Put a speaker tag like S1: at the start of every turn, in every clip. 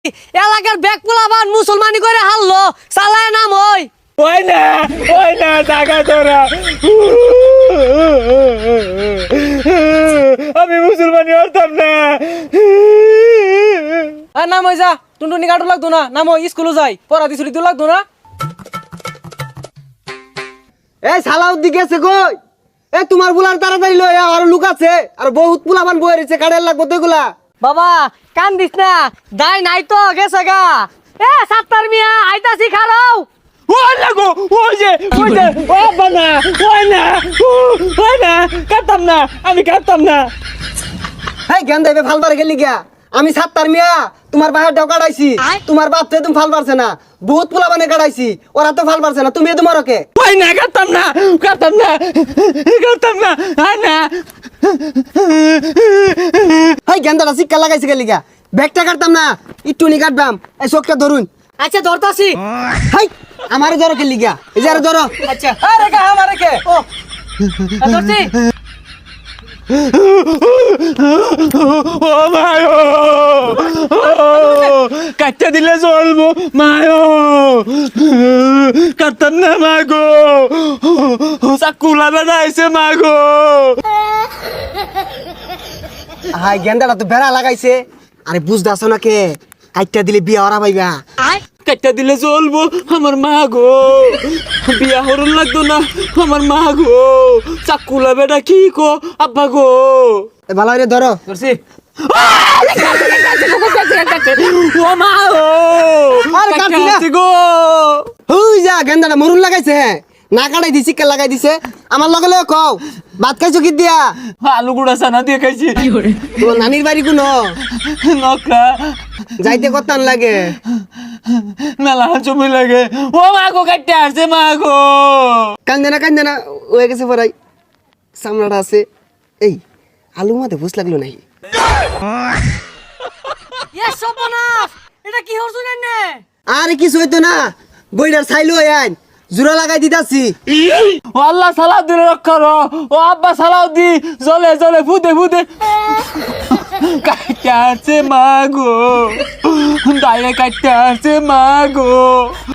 S1: এলাকার ব্যাগ পোলাবান মুসলমানি করে হারলো চালায় নাম
S2: ওই না টাকা তোরা আমি মুসলমানি হতাম না।
S1: নাম হয়ে যা টুনটুনি কাটু লাগতো না নাম স্কুলে যাই পড়া দিছুরি তো লাগতো না।
S3: এই সালাউদ্দিন গেছে কই? এ তোমার বুলার তাড়াতাড়ি লই আর লুক আছে আর বহুত পুলাবান বই রইছে কাড়ের লাগবো তো এগুলা।
S1: বাবা কান দিস না দাই নাই তো গেছে গা। এ সাত্তার মিয়া আইতাছি খারাও।
S2: ওই লাগো ওই যে ও বানা ওই না কাটতাম না আমি কাটতাম না।
S3: এই জ্ঞান দেবে ফালবার গেলি গিয়া আমি সাত্তার মিয়া তোমার বাহার ডাও কাটাইছি তোমার বাপ তো তুমি ফাল পারছে না বহুত পুলাবানে কাটাইছি ওরা তো ফাল পারছে না তুমি তোমার ওকে
S2: ওই না কাটতাম না আয় না।
S3: এই জ্ঞানটা শিক্ষা লাগাইছে গেলি গিয়া ব্যাগটা কাটতাম না একটু নি কাটবাম এই চোখটা ধরুন।
S1: আচ্ছা ধরতাছি।
S3: হাই আমারে ধরো গেলি গিয়া এই যে আরে ধরো।
S1: আচ্ছা আরে কা আমারে কে ও ধরছি।
S2: ও মায়ো কাটতে দিলে চলবো মায়ো কাটতাম না মাগো চাকুলা বেড়াইছে মাগো।
S3: হাই জ্ঞানটা তো বেড়া লাগাইছে আরে বুঝদাছ না কে কাটটা দিলে বিয়া ওরা পাইবা।
S2: কাটতে দিলে চলবো আমার মা গো বিয়া হরণ লাগতো না আমার মা গো চাকুলা বেটা কি কো আব্বা গো।
S3: ভালো রে ধরো
S1: ধরছি।
S2: ও মা
S3: আরে কাটছি না।
S2: গো
S3: হুই যা গেন্দাটা মরুন লাগাইছে হ্যাঁ না কাটাই দিছি কে লাগাই দিছে আমার লগে লগে কও ভাত খাইছো কি দিয়া?
S2: আলু গুড়া সানা দিয়ে খাইছি।
S3: তোমার নানির বাড়ি কোন
S2: নকরা
S3: যাইতে কতান লাগে
S2: মেলা জমি লাগে। ও মা গো কাটতে আসছে মা গো।
S3: কান্দে না হয়ে গেছে পরাই সামনাটা আছে এই আলু মাতে ভুস লাগলো নাই।
S1: এ সপনাস এটা কি হরছুন নে?
S3: আরে কিছু হইতো না বইটার ছাইলো আইন জোড়া লাগাই দিতাছি।
S2: ও আল্লাহ সালাউদ্দিন রক্ষা রো ও আব্বা সালাউদ্দিন জলে জলে ফুদে কাটতে আসছে মা গো দাইরে কাটতে আসছে মা গো।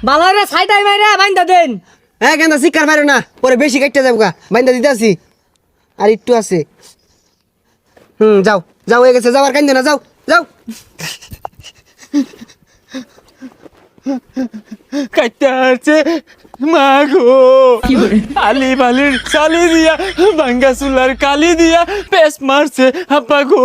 S1: ভালো রে ছাইটাই মাইরা বাইন্দা দেন।
S3: হ্যাঁ গেন্দা শিকার পারো না পরে বেশি কাটতে যাবো গা বাইন্দা দিতাছি আর একটু আছে। যাও যাও হয়ে গেছে যাও আর কান্দে না যাও যাও।
S2: কাটতে আসছে মা গো আলি বালির চালি দিয়া ভাঙ্গা চুলার কালি দিয়া পেস মারছে আব্বা গো।